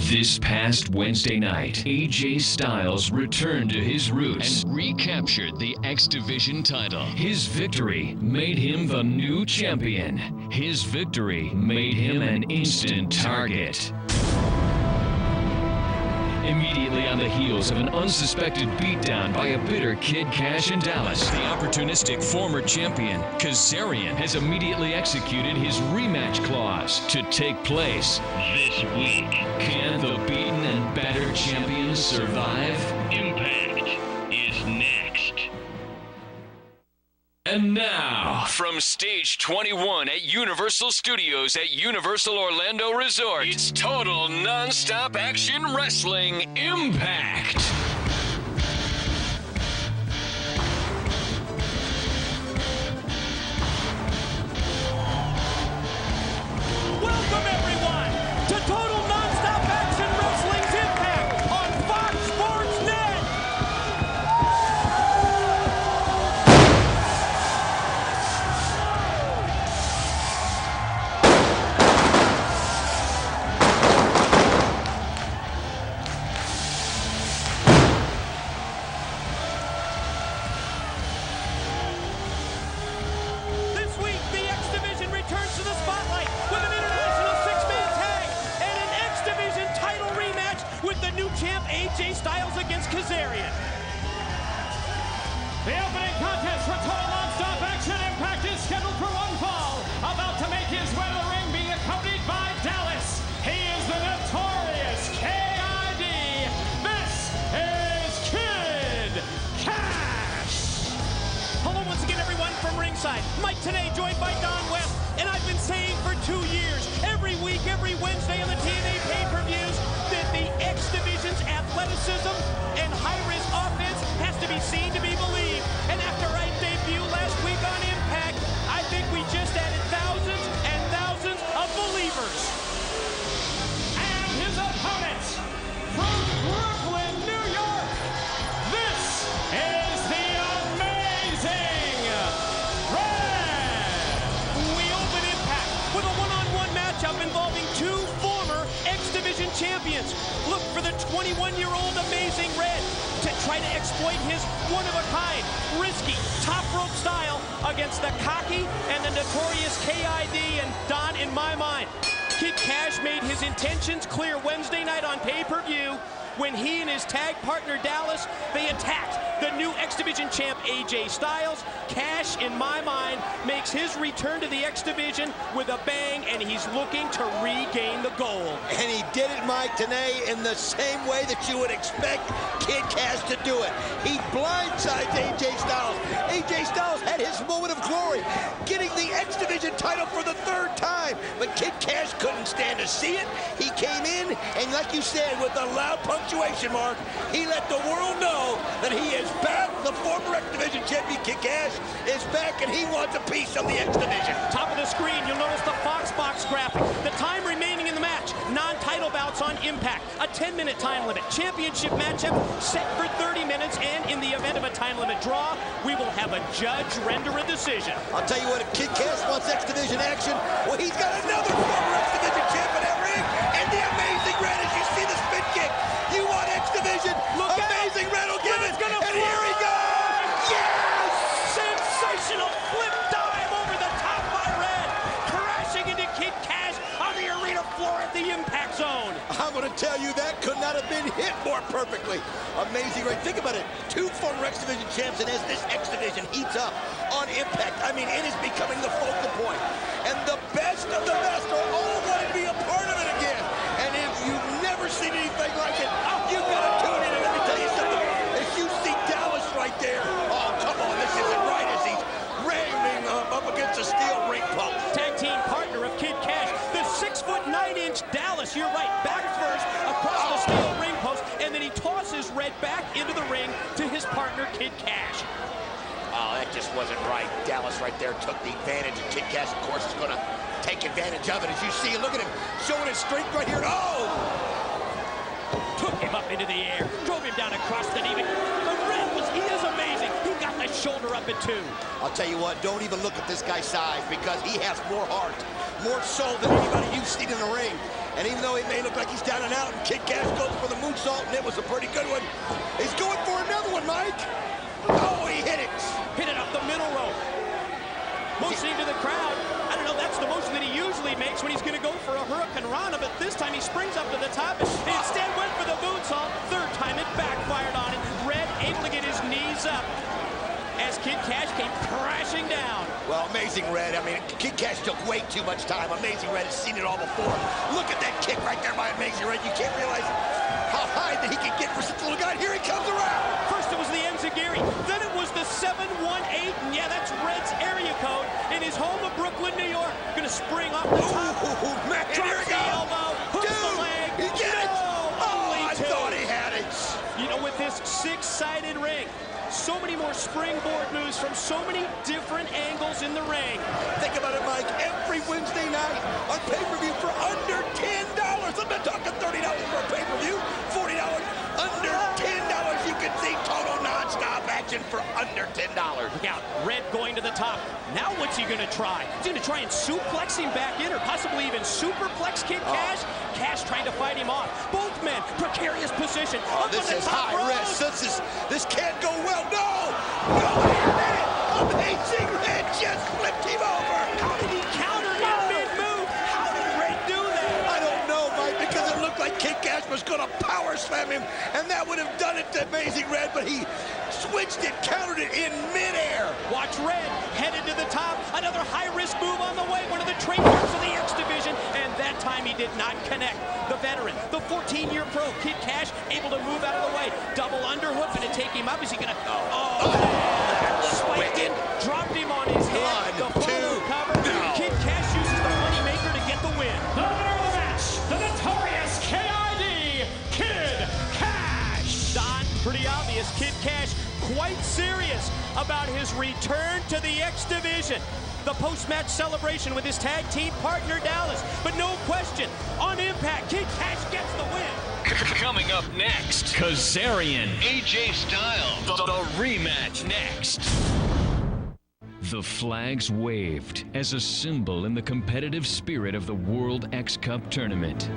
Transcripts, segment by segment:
This past Wednesday night, AJ Styles returned to his roots and recaptured the X Division title. His victory made him the new champion. His victory made him an instant target. Immediately on the heels of an unsuspected beatdown by a bitter Kid Cash in Dallas, the opportunistic former champion, Kazarian, has immediately executed his rematch clause to take place this week. Can the beaten and battered champion survive? Impact is next. And now, from Stage 21 at Universal Studios at Universal Orlando Resort, it's total non-stop action wrestling Impact. Welcome everyone to total non-stop action wrestling's Impact on Fox Sports Net. AJ Styles against Kazarian. The opening contest for total non-stop action Impact is scheduled for one fall. About to make his way to the ring, being accompanied by Dallas. He is the notorious KID. This is Kid Cash. Hello once again, everyone, from ringside. Mike today, joined by Don West, and I've been saying for 2 years, every week, every Wednesday on the TNA pay-per-views, that the X Division's athleticism and high-risk offense has to be seen to be believed. And after our debut last week on Impact, I think we just added thousands and thousands of believers. And his opponent from Brooklyn, New York, this is the amazing Red. We open Impact with a one-on-one matchup involving two former X Division champions. Look for the 21-year-old Amazing Red to try to exploit his one-of-a-kind, risky, top-rope style against the cocky and the notorious KID and Don in my mind. Kid Cash made his intentions clear Wednesday night on pay-per-view when he and his tag partner Dallas, they attacked the new X Division champ AJ Styles. Cash, in my mind, makes his return to the X Division with a bang, and he's looking to regain the gold. And he did it, Mike, today in the same way that you would expect Kid Cash to do it. He blindsides AJ Styles. AJ Styles had his moment of glory, getting the X Division title for the third time. But Kid Cash couldn't stand to see it. He came in, and like you said, with a loud punctuation mark, he let the world know that he is back. The former X Division champion, Kid Cash, is back, and he wants a piece of the X Division. Top of the screen, you'll notice the Fox box graphic. The time remaining in the match, non-title bouts on Impact, a 10-minute time limit. Championship matchup set for 30 minutes, and in the event of a time limit draw, we will have a judge render a decision. I'll tell you what, if Kid Cash wants X Division action, well, he's got another former X Division champ in that ring, and the Amazing Red, as you see the spin kick. You want X Division? Look Amazing Red will give it, and here he goes! Yes! Sensational flip dive over the top by Red, crashing into Kid Cash on the arena floor at the Impact Zone. I'm going to tell you, that could not have been hit more perfectly. Amazing Red. Think about it. Two former X Division champs, and as this X Division heats up on Impact, I mean, it is becoming the focal point. And the best of the best are all wanting to be a part of it again. And if you've never seen anything like it, you've got to tune in, and let me tell you something. As you see Dallas right there, oh, come on, this isn't right, as he's ramming up against a steel ring post. Tag team partner of Kid Cash, the 6'9" Dallas, you're right, back first, across the steel ring post, and then he tosses Red back into the ring to his partner, Kid Cash. Oh, that just wasn't right. Dallas right there took the advantage, and Kid Cash, of course, is going to take advantage of it. As you see, look at him showing his strength right here. Oh! Took him up into the air, drove him down across the knee. The Red he is amazing. He got the shoulder up at two. I'll tell you what, don't even look at this guy's size, because he has more heart, more soul than anybody you've seen in the ring. And even though he may look like he's down and out, and Kid Cash goes for the moonsault, and it was a pretty good one. He's going for another one, Mike. Oh, he hit it. Hit it up the middle rope. Motioning to the crowd. I don't know, that's the motion that he usually makes when he's going to go for a Hurricane Rana, but this time he springs up to the top and instead went for the moonsault. Third time it backfired on him. Red able to get his knees up as Kid Cash came crashing down. Well, Amazing Red, I mean, Kid Cash took way too much time. Amazing Red has seen it all before. Look at that kick right there by Amazing Red. You can't realize how high that he can get for such a little guy. Here he comes around. First it was the Enziguri, then it was the 718, and yeah, that's Red's area code in his home of Brooklyn, New York. Gonna spring off the top. Ooh, man, Drops here he the goes. elbow, hooks the leg. He get it. Only I two. thought he had it. You know, with this six-sided ring, so many more springboard moves from so many different angles in the ring. Think about it, Mike. Every Wednesday night on pay-per-view for under $10. I'm not talking $30 for a pay-per-view. $40, under $10. You can see total non-stop action for under $10. Look out, Red going to the top. Now what's he gonna try? He's gonna try and suplex him back in, or possibly even superplex Kid Cash. Cash trying to fight him off. Both men, precarious position. Oh, this is high risk. This can't go well. No! No, wait a minute! Amazing Red just flipped him over. How did he counter in mid-move? How did Red do that? I don't know, Mike, because it looked like Kid Cash was going to power slam him, and that would have done it to Amazing Red, but he switched it, countered it in midair. Watch Red headed to the top. Another high-risk move on the way. One of the trademarks of the X Division, and that time he did not connect. The veteran, the 14-year pro, Kid Cash, able to move out of the way. Double underhook, gonna take him up. Is he gonna? Spiked in, dropped him on his head. The polo cover. Kid Cash uses the moneymaker to get the win. The winner of the match, the notorious KID, Kid Cash. Don, pretty obvious. Kid Cash quite serious about his return to the X Division. The post-match celebration with his tag team partner Dallas. But no question, on Impact, Kid Cash gets the win. Coming up next, Kazarian, AJ Styles, the rematch next. The flags waved as a symbol in the competitive spirit of the World X Cup tournament.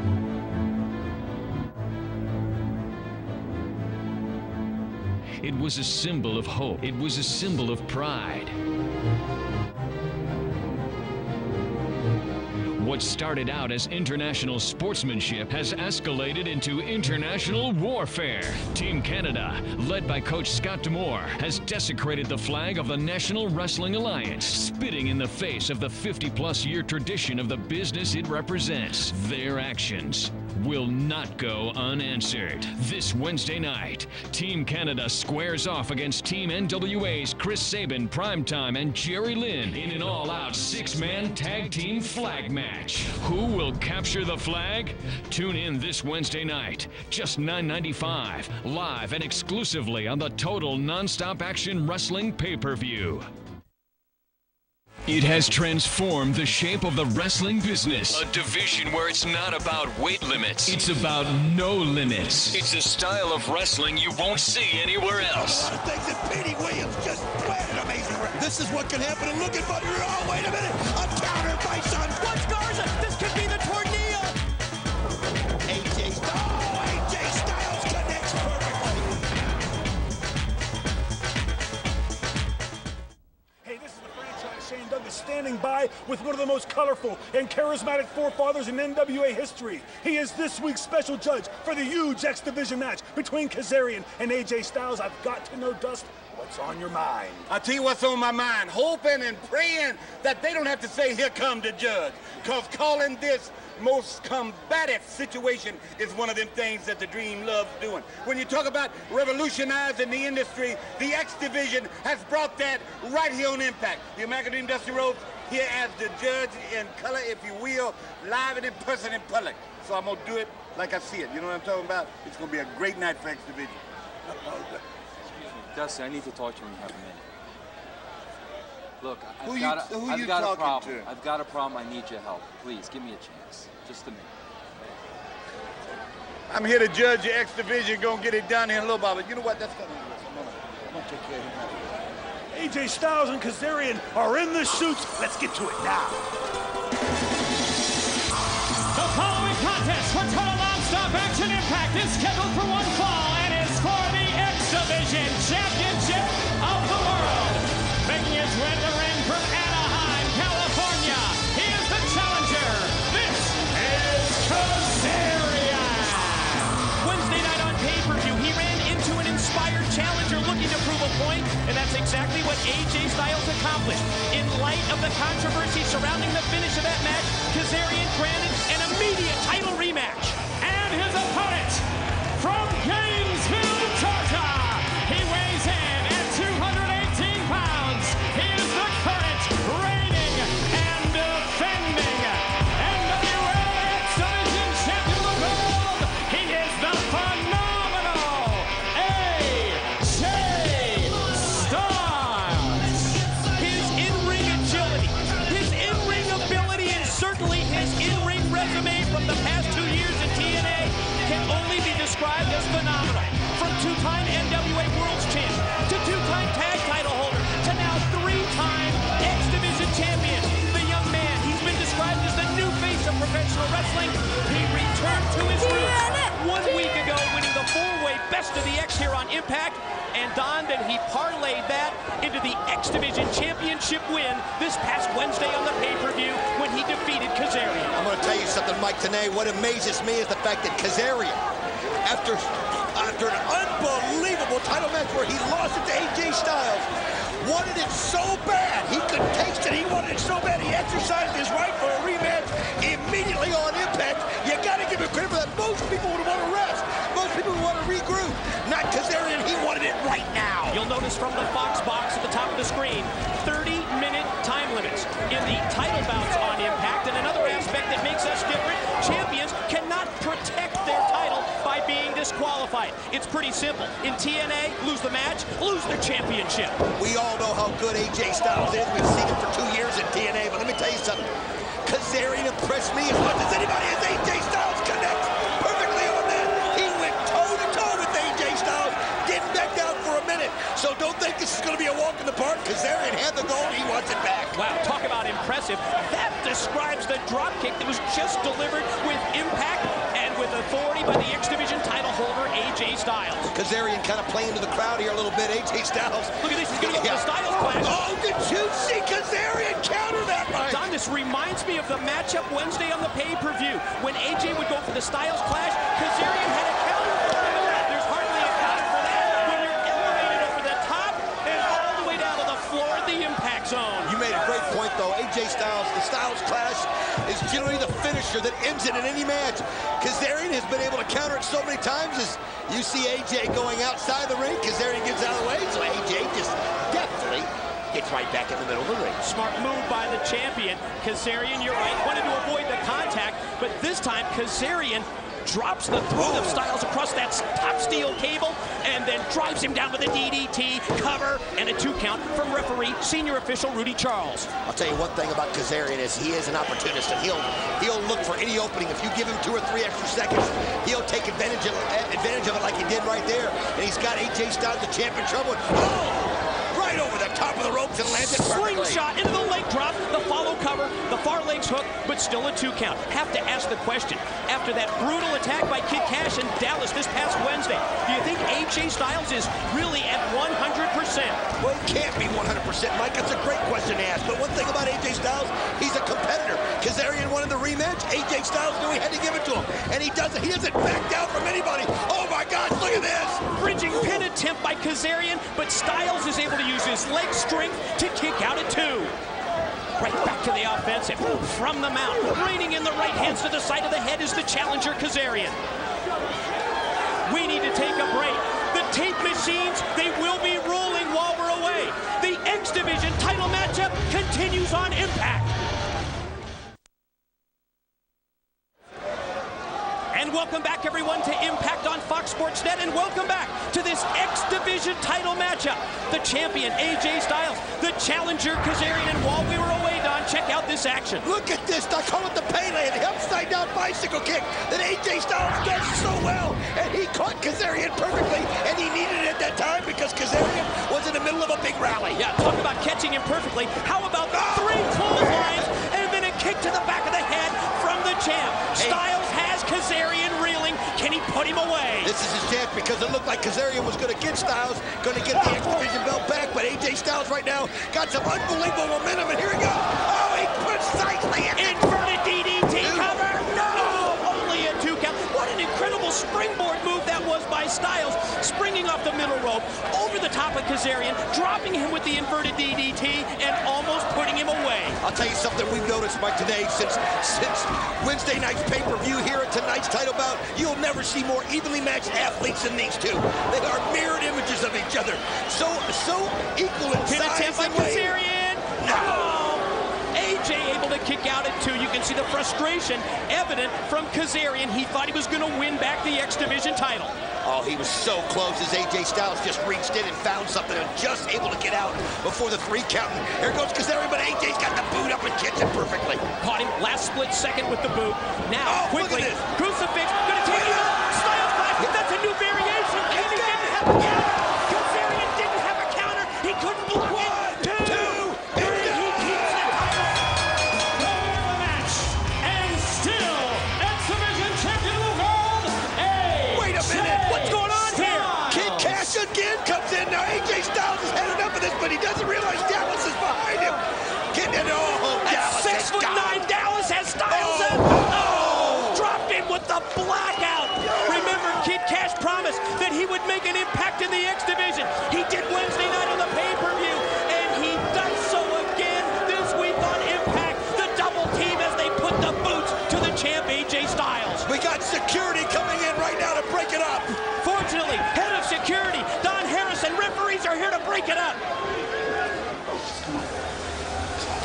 It was a symbol of hope. It was a symbol of pride. What started out as international sportsmanship has escalated into international warfare. Team Canada, led by Coach Scott D'Amore, has desecrated the flag of the National Wrestling Alliance, spitting in the face of the 50-plus year tradition of the business it represents. Their actions will not go unanswered. This Wednesday night, Team Canada squares off against Team NWA's Chris Sabin, Primetime, and Jerry Lynn in an all-out six-man tag team flag match. Who will capture the flag? Tune in this Wednesday night, just $9.95, live and exclusively on the Total Nonstop Action Wrestling pay-per-view. It has transformed the shape of the wrestling business. A division where it's not about weight limits. It's about no limits. It's a style of wrestling you won't see anywhere else. A lot of things that Petey Williams just planted. Amazing Red. This is what can happen. And look at Bobby. Oh, wait a minute. A counter by Son. What's Garza? This could be the tornado. AJ Styles. Oh, AJ Styles connects perfectly. Hey, this is the franchise Shane Douglas standing by with one of the most colorful and charismatic forefathers in NWA history. He is this week's special judge for the huge X Division match between Kazarian and AJ Styles. I've got to know, Dust, what's on your mind? I'll tell you what's on my mind. Hoping and praying that they don't have to say, here come the judge. Because calling this most combative situation is one of them things that the Dream loves doing. When you talk about revolutionizing the industry, the X Division has brought that right here on Impact. The American Dream Dusty Rhodes here as the judge in color, if you will, live and in person in public. So I'm going to do it like I see it. You know what I'm talking about? It's going to be a great night for X Division. Dusty, I need to talk to you when you have a minute. Look, Who I've you got a talking problem. to? I've got a problem. I need your help. Please, give me a chance. Just a minute. I'm here to judge the X Division. Gonna get it done here in a little while. But you know what? That's gonna I'm gonna take care of him. AJ Styles and Kazarian are in the suits. Let's get to it now. The following contest for total non-stop action. Impact is scheduled for one fall and is for the X Division Championship of the World. Making his way to the ring from Anaheim, California, he is the challenger. This is Kazarian. Wednesday night on pay-per-view, he ran into an inspired challenger looking to prove a point, and that's exactly what AJ Styles accomplished. In light of the controversy surrounding the finish of that match, Kazarian granted an immediate title rematch. And his opponent from Gainesville, Georgia, he weighs in at 218 pounds. He is the current reigning and defending NWA X Division Champion of the World. He is the phenomenal AJ Styles. His in-ring agility, his in-ring ability, and certainly his in-ring resume from the past 2 years in TNA can only be described as phenomenal. From two-time NWA World's Champ, to two-time tag title holder, to now three-time X Division champion. The young man, he's been described as the new face of professional wrestling. He returned to his roots 1 week ago, winning the four-way Best of the X here on Impact. And Don, then he parlayed that into the X Division Championship win this past Wednesday on the pay-per-view when he defeated Kazarian. I'm going to tell you something, Mike, today. What amazes me is the fact that Kazarian, after an unbelievable title match where he lost it to AJ Styles, wanted it so bad. He could taste it. He wanted it so bad. He exercised his right for a rematch immediately on Impact. You got to give him credit for that. Most people would want to rest. Most people would want to regroup. Not Kazarian. He wanted it right now. You'll notice from the Fox box at the top of the screen, 30-minute time limits in the title bouts on Impact. And another aspect that makes us different, champions cannot protect their title by being disqualified. It's pretty simple. In TNA, lose the match, lose their championship. We all know how good AJ Styles is. We've seen him for 2 years in TNA. But let me tell you something. Kazarian impressed me as much as anybody as AJ Styles connects perfectly on that. He went toe-to-toe with AJ Styles. Didn't back down for a minute. So don't think this is going to be a walk in the park. Kazarian had the gold. He wants it back. Wow, talk about impressive. That describes the dropkick that was just delivered with impact and with authority by the X Division title holder, AJ Styles. Kazarian kind of playing to the crowd here a little bit. AJ Styles. Look at this. He's going to go for the Styles clash. Oh, did you see Kazarian counter that, Mike? Don, this reminds me of the matchup Wednesday on the pay-per-view. When AJ would go for the Styles clash, Kazarian had a counter for him. There's hardly a counter for that when you're elevated over the top and all the way down to the floor of the impact zone. You made a great point, though. AJ Styles, the Styles clash is generally the finisher that ends it in any match. Kazarian has been able to counter it so many times as you see AJ going outside the ring. Kazarian gets out of the way, so AJ just definitely gets right back in the middle of the ring. Smart move by the champion. Kazarian, you're right, wanted to avoid the contact, but this time Kazarian drops the throat of Styles across that top steel cable and then drives him down with a DDT, cover, and a 2 count from referee, senior official Rudy Charles. I'll tell you one thing about Kazarian is he is an opportunist, and he'll look for any opening. If you give him 2 or 3 extra seconds, he'll take advantage of it like he did right there. And he's got AJ Styles, the champ, in trouble. Oh! Right over the top of the ropes and lands it perfectly. Slingshot into the leg drop, the follow cover, the far legs hook, but still a 2 count. Have to ask the question, after that brutal attack by Kid Cash in Dallas this past Wednesday, do you think AJ Styles is really at 100%? Well, he can't be 100%, Mike. That's a great question to ask. But one thing about AJ Styles, he's a competitor. Kazarian wanted the rematch. AJ Styles knew he had to give it to him. And he doesn't. He doesn't back down from anybody. Oh, my gosh, look at this. Bridging pin attempt by Kazarian, but Styles is able to use his leg strength to kick out at 2. Right back to the offensive. From the mount, raining in the right hands to the side of the head is the challenger, Kazarian. We need to take a break. The tape machines, they will be rolling while we're away. The X Division title matchup continues on Impact. And welcome back, everyone, to Impact on Fox Sports Net, and welcome back to this X Division title matchup. The champion, AJ Styles, the challenger, Kazarian, and while we were away, Don, check out this action. Look at this. I call it the Pele, the upside-down bicycle kick that AJ Styles does so well. And he caught Kazarian perfectly, and he needed it at that time because Kazarian was in the middle of a big rally. Yeah, talk about catching him perfectly. How about 3 clotheslines and then a kick to the back of the head from the champ? Styles has Kazarian this is his chance because it looked like Kazarian was going to get Styles, going to get the X Division belt back, but AJ Styles right now got some unbelievable momentum, and here he goes. Oh, he precisely Inverted DDT cover. No, only a 2 count. What an incredible springboard move that was by Styles, springing off the middle rope, over the top of Kazarian, dropping him with the inverted DDT, and almost putting him away. I'll tell you something we've noticed, Mike, today, since Wednesday night's pay-per-view here at tonight's title bout, you'll never see more evenly matched athletes than these two. They are mirrored images of each other. So equal in Pin size attempt by and weight. Kazarian. No! AJ able to kick out at 2. You can see the frustration evident from Kazarian. He thought he was going to win back the X Division title. Oh, he was so close as AJ Styles just reached in and found something and just able to get out before the 3 count. Here goes Kazarian, but AJ's got the boot up and gets it perfectly. Caught him last split second with the boot. Now, quickly, look at this. crucifix, gonna take him out. Styles flash, that's a new variation. And he didn't have a counter. Kazarian didn't have a counter. He couldn't block it. 2, 3, he keeps the title. Winner of the match, and still X Division champion of the world, Wait a minute, what's going on here? Styles. Kid Cash again comes in. Now AJ Styles is headed up for this, but he doesn't realize Dallas is behind him. Getting it all. Dallas has got him. 6'9" Dallas has Styles up. Oh! Dropped him with the blackout. Remember, Kid Cash promised that he would make an impact in the X Division. He did Wednesday night on the pay-per-view, and he does so again this week on Impact. The double team as they put the boots to the champ AJ Styles. We got security coming in right now to break it up. Fortunately, head of security, Don Harrison, referees are here to break it up.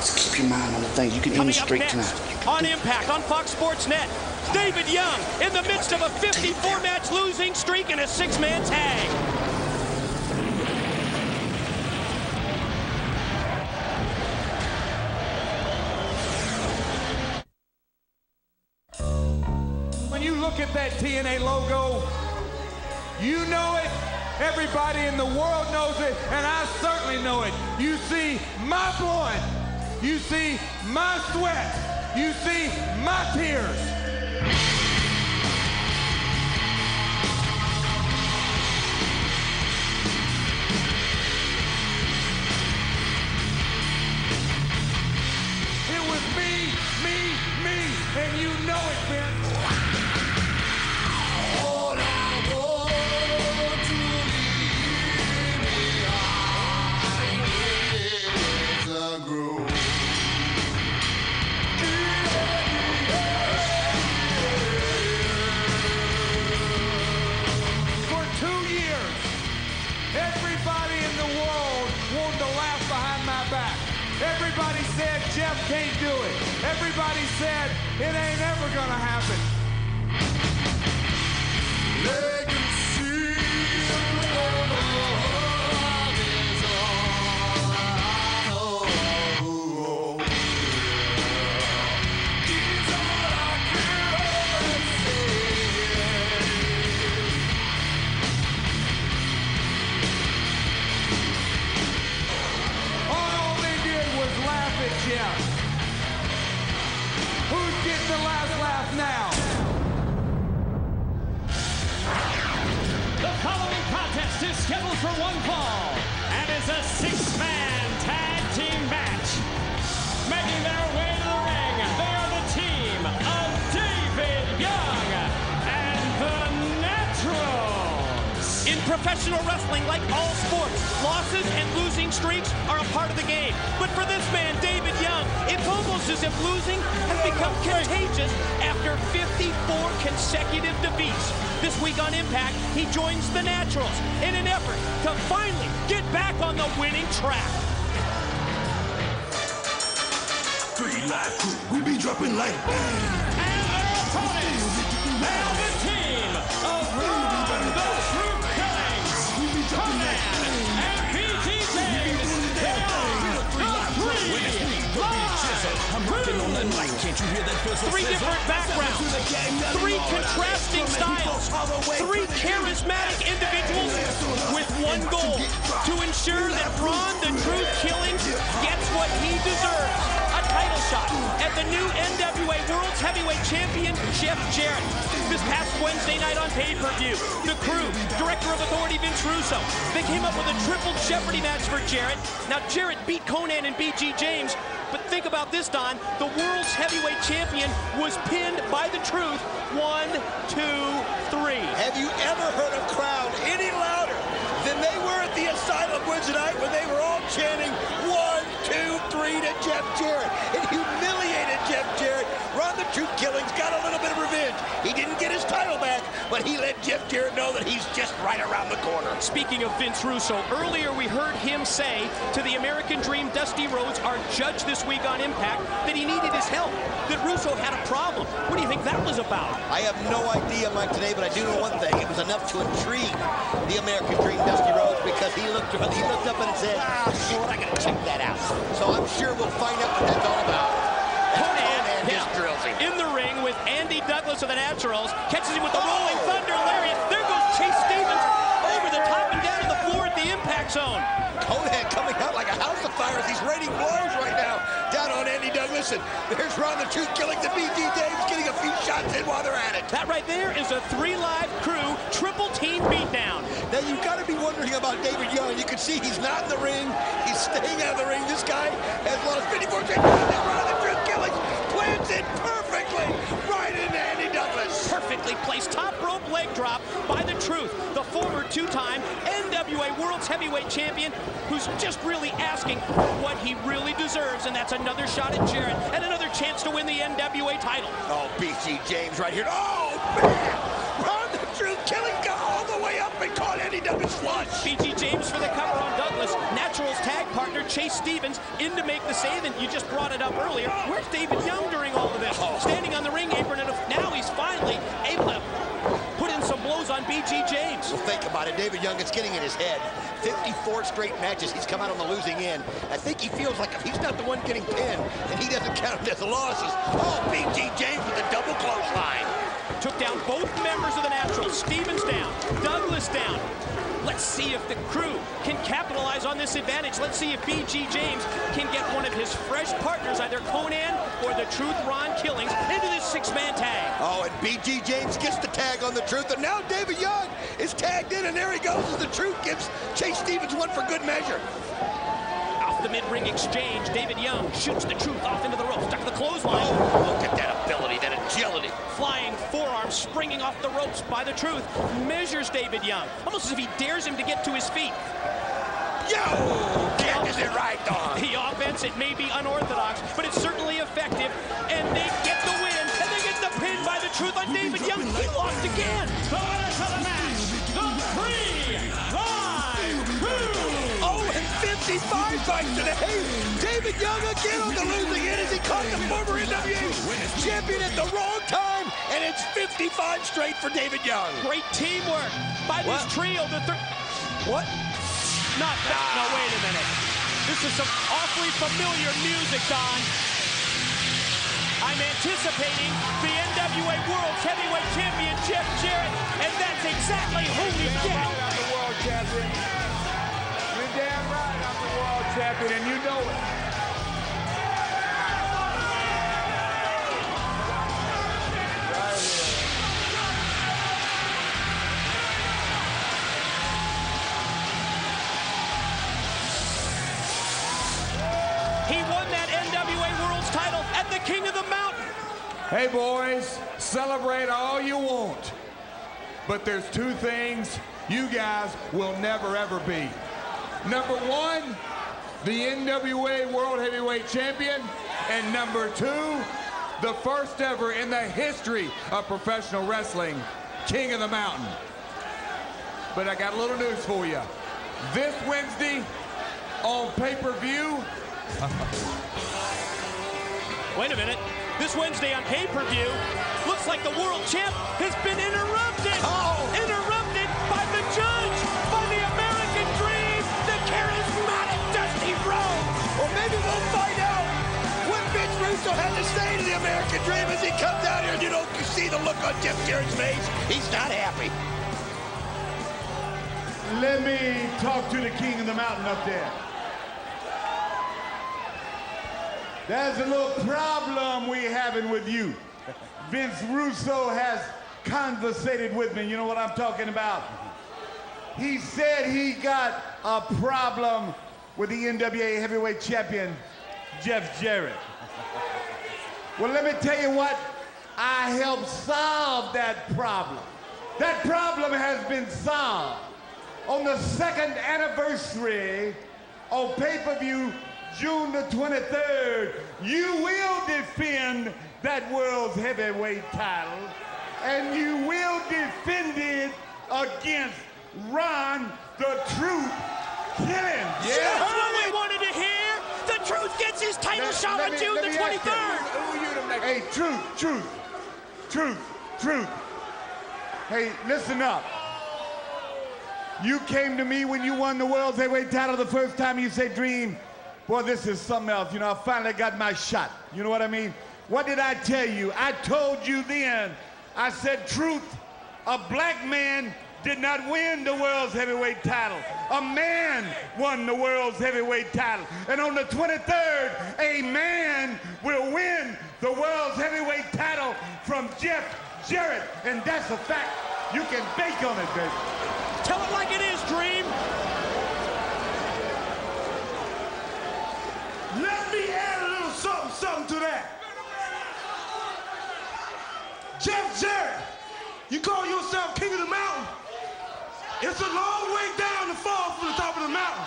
Just keep your mind on the things. You can aim Coming up straight next tonight. on Impact on Fox Sports Net, David Young in the midst of a 54-match losing streak and a 6-man tag. When you look at that TNA logo, you know it. Everybody in the world knows it, and I certainly know it. You see my blood. You see my sweat. You see my tears. It was me, and you know it, Vince. For 2 years, everybody in the world wanted to laugh behind my back. Everybody said Jeff can't do it. Everybody said it ain't ever gonna happen. All they did was laugh at Jeff. Who's getting the last laugh now? The following contest is scheduled for 1 fall and is a 6-man tag team match. Making their way to the ring, they are the team of David Young and the Naturals. In professional wrestling, like all sports, losses and losing streaks are a part of the game. But for this man, David Young, it's almost as if losing has become contagious after 54 consecutive defeats. This week on Impact, he joins the Naturals in an effort to finally get back on the winning track. 3 live crew, we be dropping like And their opponents, they are the team of Ron the Truth Killings, Conan, and BTJ. They are the 3 different backgrounds, 3 contrasting styles, 3 charismatic individuals with one goal: to ensure that Ron the Truth Killings gets what he deserves, a title shot at the new NWA World Heavyweight Champion Jeff Jarrett. This past Wednesday night on pay-per-view, the Crew, Director of Authority Vince Russo, they came up with a triple Jeopardy match for Jarrett. Now, Jarrett beat Conan and BG James, but think about this, Don. The world's heavyweight champion was pinned by the Truth. 1, 2, 3. Have you ever heard a crowd any louder than they were at the Asylum Wednesday night when they were all chanting 1, 2, 3 to Jeff Jarrett? It humiliated Jeff Jarrett. Ron the Truth Killings got a little bit of revenge. He didn't get his title back, but he let Jeff Jarrett know that he's just right around the corner. Speaking of Vince Russo, earlier we heard him say to the American Dream Dusty Rhodes, our judge this week on Impact, that he needed his help, that Russo had a problem. What do you think that was about? I have no idea, Mike, today, but I do know one thing. It was enough to intrigue the American Dream Dusty Rhodes because he looked up and said, you know what, I gotta check that out. So I'm sure we'll find out what that's all about. Conan just drills him. In the ring with Andy Douglas of the Naturals, catches him with the Rolling Thunder Lariat. There goes Chase Stevens over the top and down to the floor at the Impact Zone. Conan coming out like a house of fire as he's raining blows right now down on Andy Douglas, and there's Ron the Truth Killing the BG James getting a few shots in while they're at it. That right there is a 3-live Crew triple team beatdown. Now you've got to be wondering about David Young. You can see he's not in the ring. He's staying out of the ring. This guy has lost 54 seconds. Ron the Truth Killing plants it perfectly right into Andy Douglas. Perfectly placed top rope leg drop by the Truth, the former 2-time NWA World's Heavyweight Champion, who's just really asking for what he really deserves, and that's another shot at Jarrett and another chance to win the NWA title. Oh, BG James right here. Oh, man! Ron the Truth Killing got all the way up and caught Andy Douglas flush. BG James for the cover on Douglas. Naturals tag partner Chase Stevens in to make the save, and you just brought it up earlier. Where's David Young during all of this? Standing on the ring apron, and now he's finally able to put in some blows on BG James. Well, think about it. David Young, it's getting in his head. 54 straight matches, he's come out on the losing end. I think he feels like if he's not the one getting pinned, then he doesn't count it as losses. Oh, BG James with a double clothesline. Took down both members of the Naturals. Stevens down, Douglas down. Let's see if the Crew can capitalize on this advantage. Let's see if BG James can get one of his fresh partners, either Conan or the Truth Ron Killings, into this 6-man tag. Oh, and BG James gets the tag on the Truth, and now David Young is tagged in, and there he goes as the Truth gives Chase Stevens one for good measure. Off the mid-ring exchange, David Young shoots the Truth off into the ropes, stuck to the clothesline. Oh, look at that ability, that agility. Flying forearm springing off the ropes by the Truth, measures David Young, almost as if he dares him to get to his feet. Yo! Catches it right on. The offense, it may be unorthodox, but it's certainly effective, and they get the win, and they get the pin by the Truth on David Young. He lost again. The winner of the match, the 3-live Crew. Oh, and 55 fights today. David Young again on the losing end as he caught the former NWA champion at the wrong time, and it's 55 straight for David Young. Great teamwork by this trio. What? Not that. No, wait a minute. This is some awfully familiar music, Don. I'm anticipating the NWA World's Heavyweight Champion, Jeff Jarrett, and that's exactly who we get. I'm the world champion. You're damn right I'm the world champion, and you know it. Right here. He won that NWA World's title at the King of the Mountain. Hey boys, celebrate all you want. But there's 2 things you guys will never ever be. Number 1, the NWA World Heavyweight Champion. And number 2, the first ever in the history of professional wrestling, King of the Mountain. But I got a little news for you. This Wednesday on pay-per-view. Wait a minute. This Wednesday on pay-per-view, looks like the world champ has been interrupted. Interrupted by the judge, by the American Dream, the charismatic Dusty Rhodes. Or maybe we'll find out what Vince Russo had to say to the American Dream as he comes out here. You know, you see the look on Jeff Jarrett's face. He's not happy. Let me talk to the King of the Mountain up there. There's a little problem we're having with you. Vince Russo has conversated with me. You know what I'm talking about? He said he got a problem with the NWA heavyweight champion, Jeff Jarrett. Well, let me tell you what, I helped solve that problem. That problem has been solved. On the 2nd anniversary on pay-per-view, June the 23rd, you will defend that world's heavyweight title, and you will defend it against Ron the Truth Killings. Yeah. That's what we wanted to hear. The Truth gets his title shot on June the 23rd. Hey, Truth. Hey, listen up. You came to me when you won the world's heavyweight title the first time. You said, Dream, boy, this is something else. You know, I finally got my shot. You know what I mean? What did I tell you? I told you then, I said, Truth, a black man did not win the world's heavyweight title. A man won the world's heavyweight title. And on the 23rd, a man will win the world's heavyweight title from Jeff Jarrett. And that's a fact. You can bake on it, baby. Tell it like it is, Dream. Let me add a little something to that. Jeff Jarrett, you call yourself King of the Mountain? It's a long way down to fall from the top of the mountain.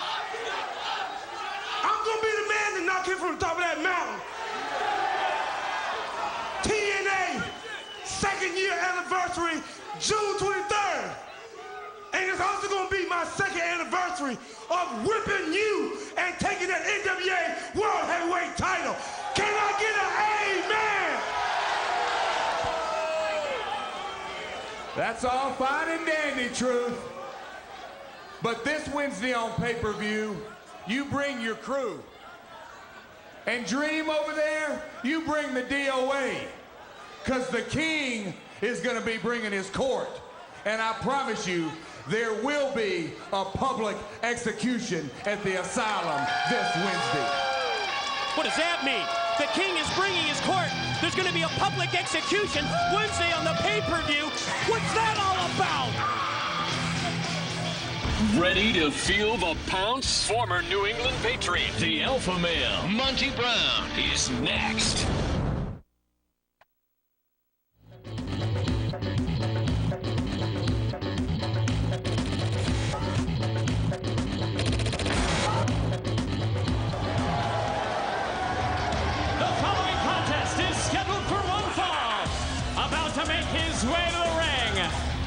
I'm gonna be the man to knock him from the top of that mountain. TNA, 2nd year anniversary, June 23rd. And it's also gonna be my 2nd anniversary of whipping you and taking that NWA World Heavyweight title. Can I get an amen? That's all fine and dandy, Truth. But this Wednesday on pay-per-view, you bring your crew. And Dream over there, you bring the DOA. Because the King is going to be bringing his court. And I promise you, there will be a public execution at the Asylum this Wednesday. What does that mean? The King is bringing his court. There's going to be a public execution Wednesday on the pay-per-view. What's that all about? Ready to feel the pounce? Former New England Patriot, the alpha male, Monty Brown, is next.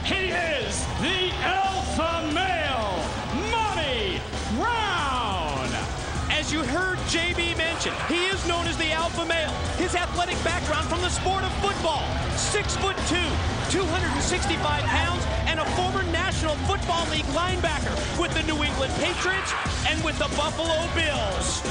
He is the alpha male, Monty Brown. As you heard JB mention, he is known as the alpha male. His athletic background from the sport of football, 6'2", 265 pounds, and a former National Football League linebacker with the New England Patriots and with the Buffalo Bills.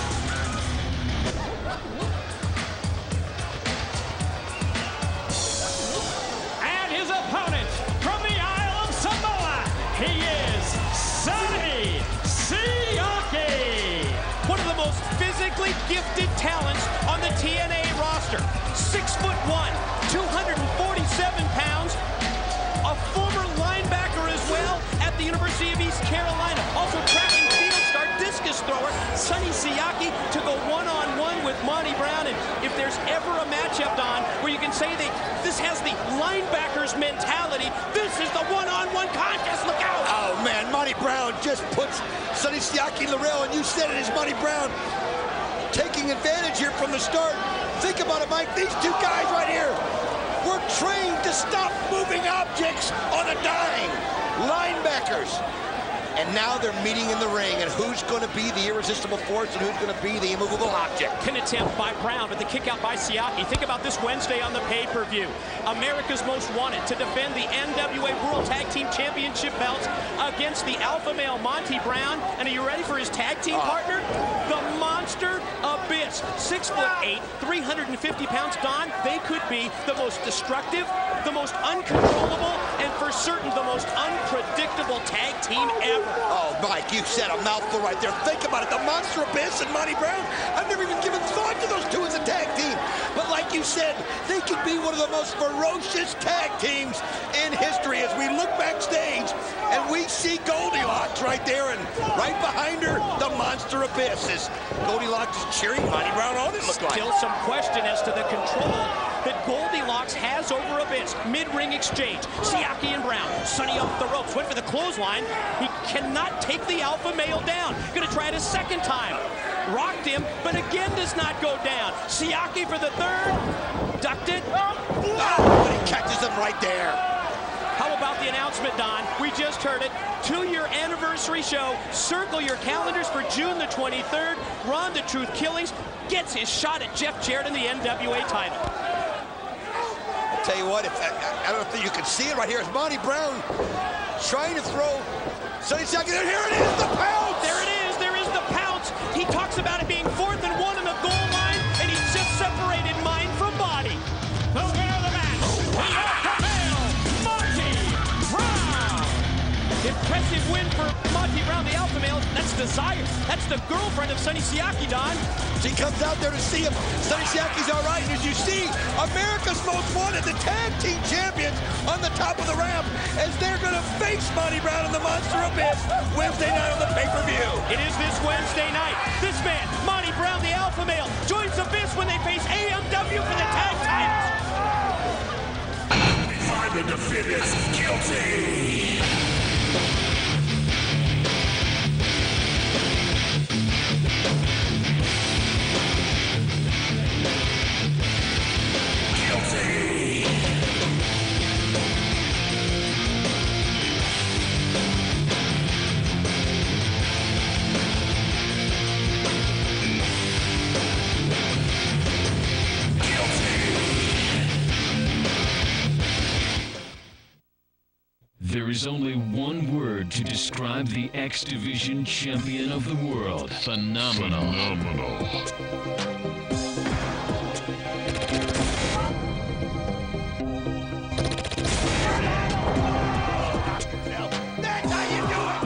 And his opponent from the Isle of Samoa, he is Sonny Siaki. One of the most physically gifted talents on the TNA roster. 6'1", 247 pounds, a former linebacker as well at the University of East Carolina. Also track and field star, discus thrower, Sonny Siaki to go one-on-one with Monty Brown. And if there's ever a matchup, Don, where you can say this has the linebacker's mentality, this is the one-on-one contest. Look out! Oh, man, Monty Brown just puts Sonny Siaki in the rail, and you said it is Monty Brown taking advantage here from the start. Think about it, Mike. These two guys right here were trained to stop moving objects on a dime. Linebackers. And now they're meeting in the ring, and who's going to be the irresistible force and who's going to be the immovable object? Pin attempt by Brown, but the kick out by Siaki. Think about this Wednesday on the pay-per-view. America's Most Wanted to defend the NWA World Tag Team Championship belts against the alpha male Monty Brown. And are you ready for his tag team partner? The Monster Abyss. 6'8", 350 pounds. Don, they could be the most destructive, the most uncontrollable, and for certain the most unpredictable tag team ever. Oh, Mike, you said a mouthful right there. Think about it. The Monster Abyss and Monty Brown. I've never even given thought to those two as a tag team. But like you we said they could be one of the most ferocious tag teams in history as we look backstage and we see Goldilocks right there, and right behind her, the Monster Abyss. As Goldilocks is cheering Monty Brown on, it looked like. Still some question as to the control that Goldilocks has over Abyss. Mid-ring exchange. Siaki and Brown. Sonny off the ropes. Went for the clothesline. He cannot take the alpha male down. Gonna try it a second time. Rocked him, but again does not go down. Siaki for the third. Ducked it. But he catches him right there. How about the announcement, Don? We just heard it. 2-year anniversary show. Circle your calendars for June the 23rd. Ron the Truth Killings gets his shot at Jeff Jarrett in the NWA title. I'll tell you what, I don't think you can see it right here. It's Monty Brown trying to throw Sonny Siaki. Here it is, the pounce! There it is. There is the pounce. He talks about it being 4th and 1 in the goal line, and he's just separated mind from body. The winner of the match, the alpha male, Monty Brown. Impressive win for Monty Brown, the alpha male. That's Desire. That's the girlfriend of Sonny Siaki, Don. She comes out there to see him. Sonny Siaki's all right. And as you see, America's Most Wanted, the tag team champions, on the top of the ramp as they're going to face Monty Brown and the Monster Abyss Wednesday night on the pay-per-view. It is this Wednesday night. This man, Monty Brown, the alpha male, joins Abyss when they face AMW for the tag titles. Find the defendants guilty. There is only one word to describe the X Division champion of the world. Phenomenal. That's how you do it!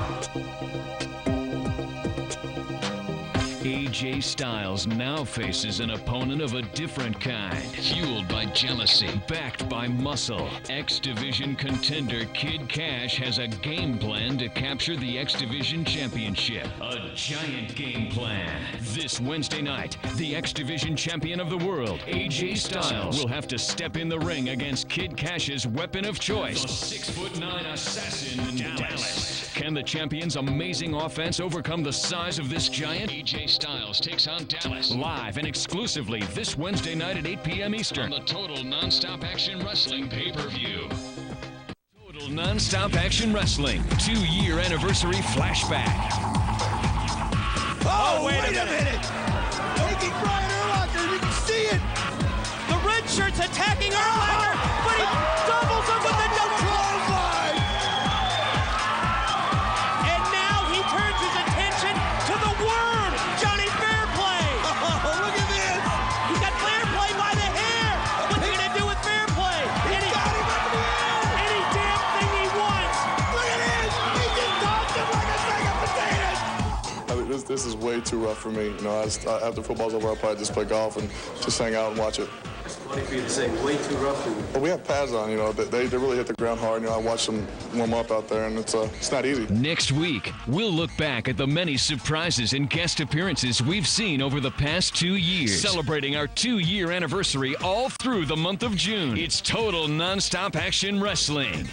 AJ Styles now faces an opponent of a different kind. Fueled by jealousy, backed by muscle, X Division contender Kid Cash has a game plan to capture the X Division Championship. A giant game plan. This Wednesday night, the X Division champion of the world, AJ Styles, will have to step in the ring against Kid Cash's weapon of choice, the 6'9" assassin in Dallas. Can the champion's amazing offense overcome the size of this giant? AJ Styles takes on Dallas. Live and exclusively this Wednesday night at 8 p.m. Eastern on the Total Nonstop Action Wrestling pay-per-view. Total Nonstop Action Wrestling 2-year anniversary flashback. Oh, wait a minute! Taking Brian Urlacher, you can see it! The red shirt's attacking Urlacher, but he doubles him with the double clothesline! And now he turns his attention to the worm, Johnny Fairplay. Oh, look at this! He's got Fairplay by the hair. What's he gonna do with Fairplay? He's got him up in the air! Any damn thing he wants. Look at this! He just tossed him like a sack of potatoes! This is way too rough for me. You know, after football's over, I'll probably just play golf and just hang out and watch it. What if you say way too rough? Well, we have pads on, you know. They really hit the ground hard. You know, I watch them warm up out there, and it's not easy. Next week, we'll look back at the many surprises and guest appearances we've seen over the past 2 years, celebrating our 2-year anniversary all through the month of June. It's Total Nonstop Action Wrestling.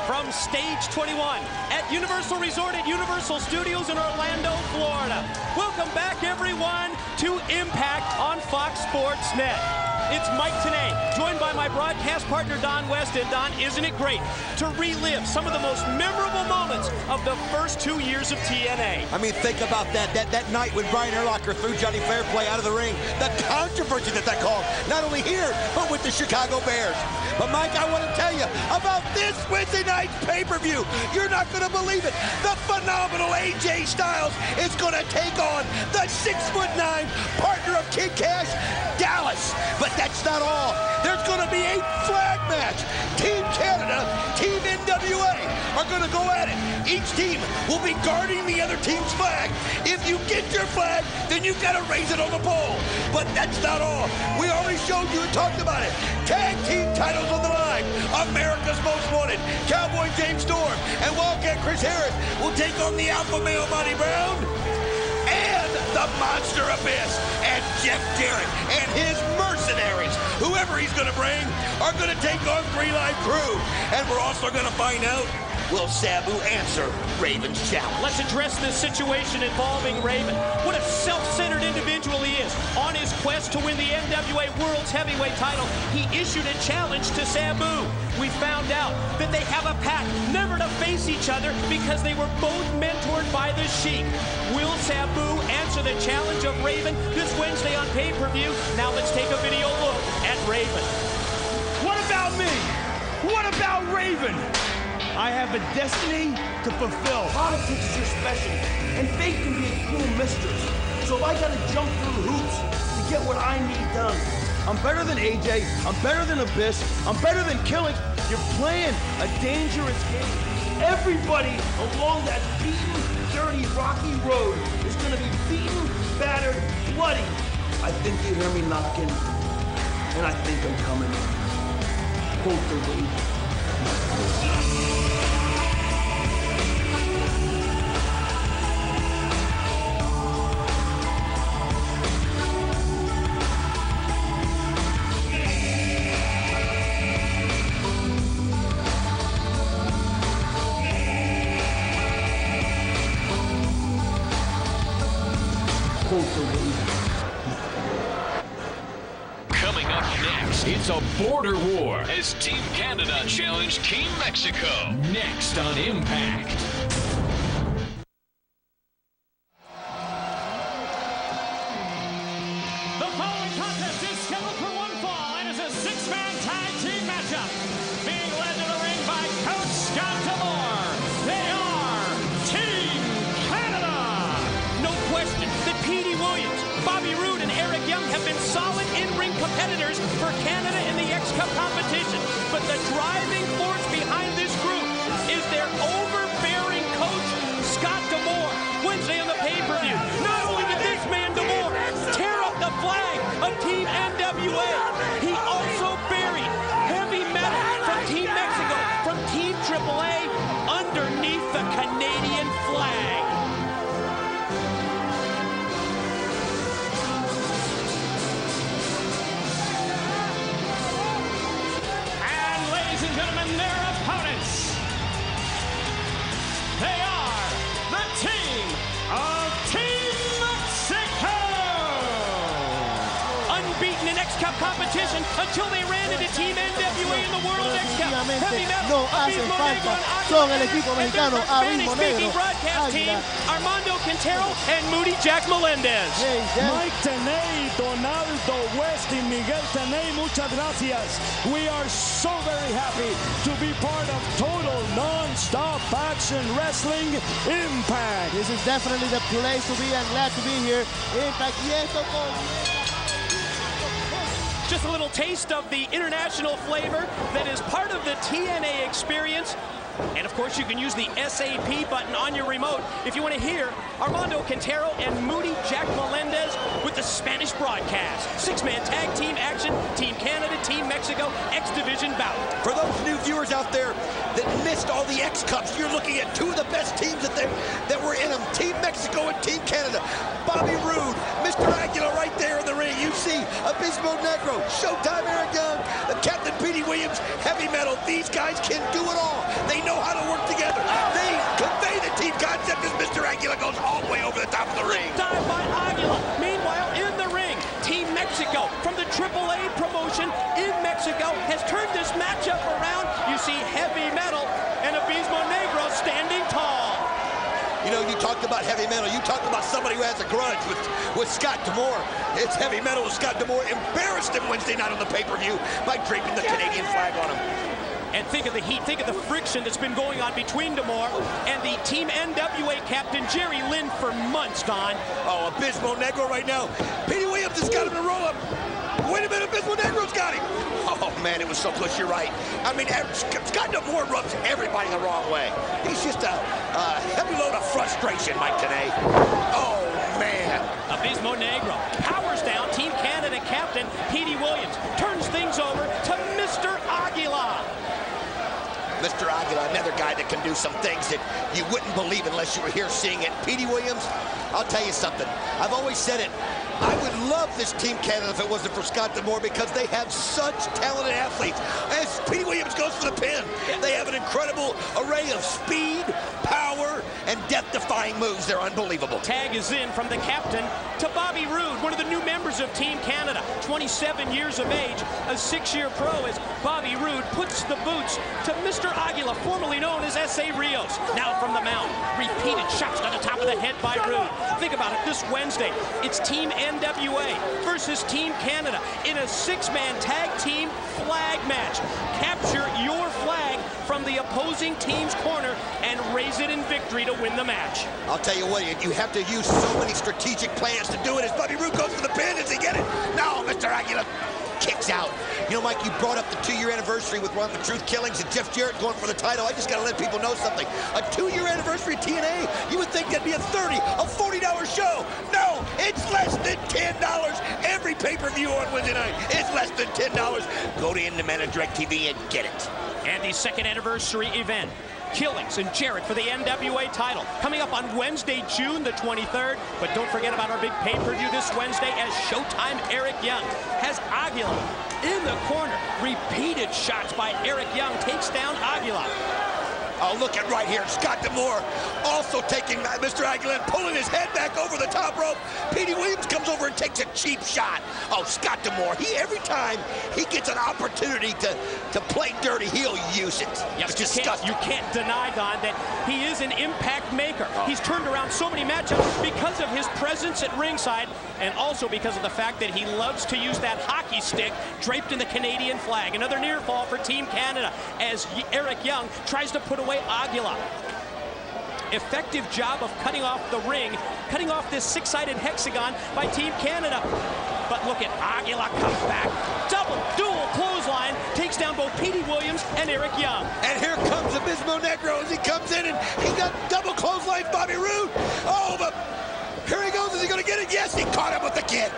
From Stage 21 at Universal Resort at Universal Studios in Orlando, Florida. Welcome back, everyone, to Impact on Fox Sports Net. It's Mike Tenay, joined by my broadcast partner, Don West. And Don, isn't it great to relive some of the most memorable moments of the first 2 years of TNA? I mean, think about that night when Brian Urlacher threw Johnny Fairplay out of the ring. The controversy that caused, not only here, but with the Chicago Bears. But Mike, I want to tell you about this Wednesday night's pay-per-view. You're not going to believe it. The phenomenal AJ Styles is going to take on the 6'9" partner of Kid Cash, Dallas. But that's not all. There's going to be a flag match. Team Canada, Team NWA are going to go at it. Each team will be guarding the other team's flag. If you get your flag, then you've got to raise it on the pole. But that's not all. We already showed you and talked about it. Tag team titles on the line. America's Most Wanted, Cowboy James Storm and Wildcat Chris Harris will take on the Alpha Male Monty Brown and the Monster Abyss. And Jeff Jarrett and his mercenaries, whoever he's going to bring, are going to take on 3 Live Crew. And we're also going to find out, will Sabu answer Raven's challenge? Let's address this situation involving Raven. What a self-centered individual he is. On his quest to win the NWA World's Heavyweight title, he issued a challenge to Sabu. We found out that they have a pact never to face each other because they were both mentored by the Sheik. Will Sabu answer the challenge of Raven this Wednesday on pay-per-view? Now let's take a video look at Raven. What about me? What about Raven? I have a destiny to fulfill. Politics is your specialty, and fate can be a cruel mistress. So I gotta jump through hoops to get what I need done. I'm better than AJ, I'm better than Abyss, I'm better than Killing. You're playing a dangerous game. Everybody along that beaten, dirty, rocky road is gonna be beaten, battered, bloody. I think you hear me knocking, and I think I'm coming. Quote the Raven. Coming up next, it's a border war as Team Canada challenge Team Mexico. Next on Impact. The following contest is scheduled for one fall and is a 6-man tag team matchup. Being led to the ring by Coach Scott Demore. They are Team Canada. No question that Petey Williams, Bobby Roode, and Eric Young have been solid in-ring competitors for Canada in the X-Cup competition. But the driving force behind this group is their overbearing coach, Scott Demore. Wednesday on the pay-per-view. Not only did this man, Demore, tear up the flag of Team NWA, he also buried heavy metal from Team Mexico, from Team AAA, underneath the Canadian flag. And ladies and gentlemen, their opponents. They are the team of Team Mexico. Unbeaten in X-Cup competition until they ran into Team NWA in the World X-Cup. Heavy metal, Abismo Negro, and son el equipo mexicano Abismo Spanish-speaking Negro, broadcast team, Águila. Armando Quintero and Moody Jack Melendez. Mike Tenay, Donaldo West, y Miguel Tenay, muchas gracias. We are so very happy to be part of Total Non-Stop Action Wrestling Impact. This is definitely the place to be and glad to be here. Impact, y esto con... Just a little taste of the international flavor that is part of the TNA experience. And of course, you can use the SAP button on your remote if you want to hear Armando Quintero and Moody Jack Melendez with the Spanish broadcast. 6-man tag team action, Team Canada, Team Mexico, X Division bout. For those new viewers out there that missed all the X Cups, you're looking at 2 of the best teams that were in them. Team Mexico and Team Canada. Bobby Roode, Mr. Aguila right there in the ring. You see Abismo Negro, Showtime Eric Young, Captain Petey Williams, Heavy Metal. These guys can do it all. They know how to work together. They convey the team concept as Mr. Aguila goes all the way over the top of the ring. Dive by Aguila. Meanwhile, in the ring, Team Mexico from the AAA promotion in Mexico has turned this matchup around. You see Heavy Metal and Abismo Negro standing tall. You know, you talked about Heavy Metal. You talked about somebody who has a grudge with Scott Demore. It's Heavy Metal. Scott Demore embarrassed him Wednesday night on the pay-per-view by draping the Canadian flag on him. And think of the heat, think of the friction that's been going on between D'Amore and the Team NWA captain, Jerry Lynn, for months, Don. Oh, Abismo Negro right now. Petey Williams has got him in a roll-up. Wait a minute, Abismo Negro's got him. Oh, man, it was so close, you're right. I mean, Scott D'Amore rubs everybody the wrong way. He's just a heavy load of frustration, Mike Tenay. Oh, man. Abismo Negro powers down Team Canada captain Petey Williams, turns things over to Mr. Aguila. Mr. Aguila, another guy that can do some things that you wouldn't believe unless you were here seeing it. Petey Williams, I'll tell you something. I've always said it. I would love this Team Canada if it wasn't for Scott D'Amore because they have such talented athletes. As Petey Williams goes for the pin, they have an incredible array of speed, power, and death-defying moves. They're unbelievable. Tag is in from the captain to Bobby Roode, one of the new members of Team Canada, 27 years of age, a 6-year pro, as Bobby Roode puts the boots to Mr. Aguila, formerly known as S.A. Rios. Now from the mount, repeated shots to the top of the head by Roode. Think about it, this Wednesday, it's Team NWA versus Team Canada in a 6-man tag team flag match. Capture your flag from the opposing team's corner and raise it in victory to win the match. I'll tell you what, you have to use so many strategic plans to do it. As Bobby Roode goes for the pin, does he get it? No, Mr. Aguila kicks out. You know, Mike, you brought up the 2-year anniversary with one of the Truth Killings and Jeff Jarrett going for the title. I just got to let people know something. A 2-year anniversary of TNA, you would think that'd be a $30, a $40 show. No, it's less than $10. Every pay-per-view on Wednesday night is less than $10. Go to Indemana Direct TV and get it. And the 2nd anniversary event, Killings and Jarrett for the NWA title, coming up on Wednesday, June the 23rd. But don't forget about our big pay-per-view this Wednesday, as Showtime Eric Young has Aguila in the corner. Repeated shots by Eric Young takes down Aguila. Oh, look at right here. Scott D'Amore also taking Mr. Aguila and pulling his head back over the top rope. Petey Williams comes over and takes a cheap shot. Oh, Scott D'Amore, every time he gets an opportunity to play dirty, he'll use it. Yes, you can't deny, Don, that he is an impact maker. Oh. He's turned around so many matchups because of his presence at ringside, and also because of the fact that he loves to use that hockey stick draped in the Canadian flag. Another near fall for Team Canada as Eric Young tries to put away Aguila. Effective job of cutting off the ring, cutting off this 6-sided hexagon by Team Canada. But look at Aguila comes back. Dual clothesline, takes down both Petey Williams and Eric Young. And here comes Abismo Negro as he comes in, and he got double clothesline Bobby Roode. Oh, but here he goes. Is he going to get it? Yes, he caught him with the kick.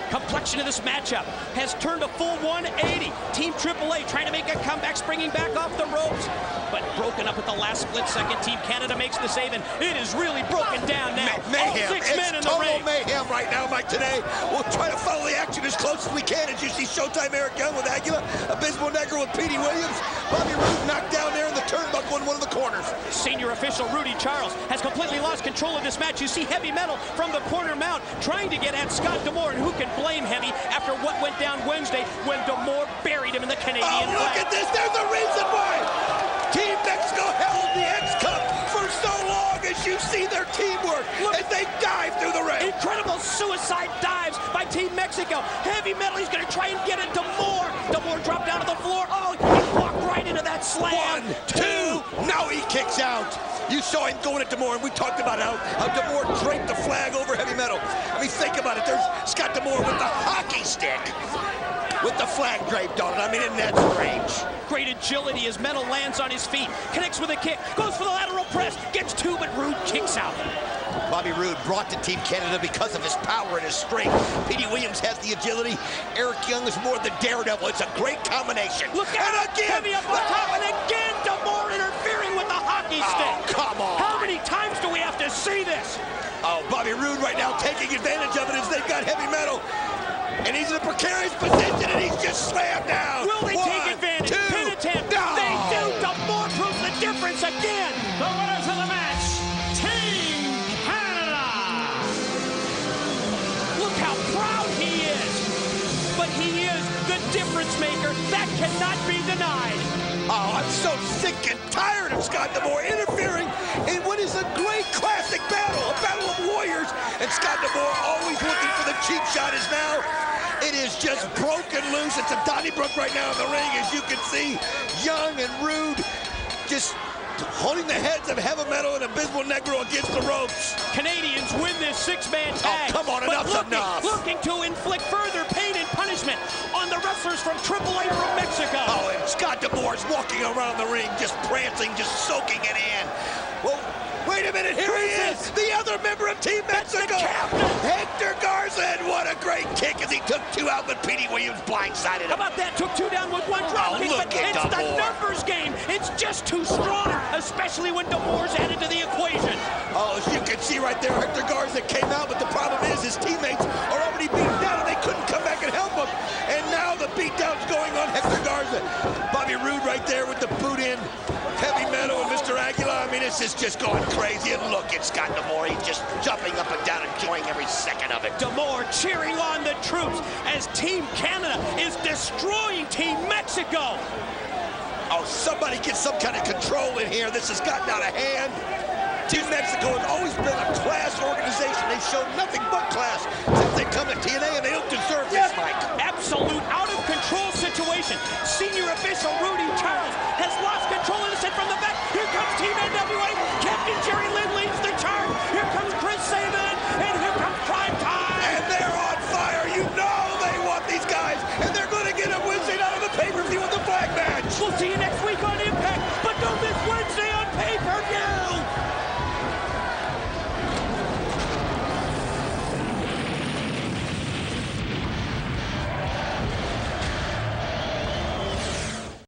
Complexion of this matchup has turned a full 180. Team AAA trying to make a comeback, springing back off the ropes, but broken up at the last split second. Team Canada makes the save, and it is really broken down now. Mayhem. All 6 men in the total ring. mayhem right now, Mike. Today, we'll try to follow the action as close as we can. As you see Showtime Eric Young with Aguila, Abismo Negro with Petey Williams, Bobby Roode knocked down there in the turnbuckle in one of the corners. Senior official Rudy Charles has completely lost control of this match. You see Heavy Metal from the corner mount trying to get at Scott D'Amore, and who can blame Heavy after what went down Wednesday when D'Amore buried him in the Canadian flag. Look at this. There's a reason why Team Mexico held the X Cup for so long, as you see their teamwork as they dive through the ring. Incredible suicide dives by Team Mexico. Heavy Metal, he's going to try and get it. D'Amore dropped down to the floor. Oh, he walked right into that slam. 1, 2. Now he kicks out. You saw him going at D'Amore, and we talked about how D'Amore draped the flag over Heavy Metal. I mean, think about it. There's Scott D'Amore with the hockey stick with the flag draped on it. I mean, isn't that strange? Great agility as Metal lands on his feet, connects with a kick, goes for the lateral press, gets 2, but Roode kicks out. Bobby Roode brought to Team Canada because of his power and his strength. Petey Williams has the agility. Eric Young is more the daredevil. It's a great combination. Look out! And again, Heavy up on top, and again D'Amore interfering with the hockey stick. Oh, come on. How many times do we have to see this? Oh, Bobby Roode right now taking advantage of it as they've got Heavy Metal. And he's in a precarious position, and he's just slammed down. Will they take advantage? 2. Pin attempt. No. They do. D'Amore proves the difference again. The winners of the match, Team Canada. Look how proud he is. But he is the difference maker. That cannot be denied. Oh, I'm so sick and tired of Scott D'Amore interfering in what is a great classic battle, a battle of warriors. And Scott D'Amore, always looking for the cheap shot, is now It is just broken loose. It's a Donnybrook right now in the ring, as you can see. Young and Rude just holding the heads of Heavy Metal and Abysmal Negro against the ropes. Canadians win this six-man tag. Oh, come on, enough's enough. Looking to inflict further pain and punishment on the wrestlers from AAA from Mexico. Oh, and Scott D'Amore's walking around the ring, just prancing, just soaking it in. Well, wait a minute, here he is, the other member of Team Mexico, Hector Garza, and what a great kick as he took two out, but Petey Williams blindsided him. How about that? Took two down with one drop kick, but it's the numbers game. It's just too strong, especially when D'Amore's added to the equation. Oh, as you can see right there, Hector Garza came out, but the problem is his teammates are already beaten down, and they couldn't come back and help him. And now the beatdown's going on Hector Garza. Bobby Roode right there with the boot in. Heavy Metal and Mr. Aguilar. I mean, this is just going crazy. And look at Scott D'Amore. He's just jumping up and down, enjoying every second of it. D'Amore cheering on the troops as Team Canada is destroying Team Mexico. Oh, somebody get some kind of control in here. This has gotten out of hand. Team Mexico has always been a class organization. They've shown nothing but class since they come to TNA, and they don't deserve this, Mike. Absolute out-of-control situation. Senior official Rudy Charles has lost control and is sent from the back. Here comes Team NWA.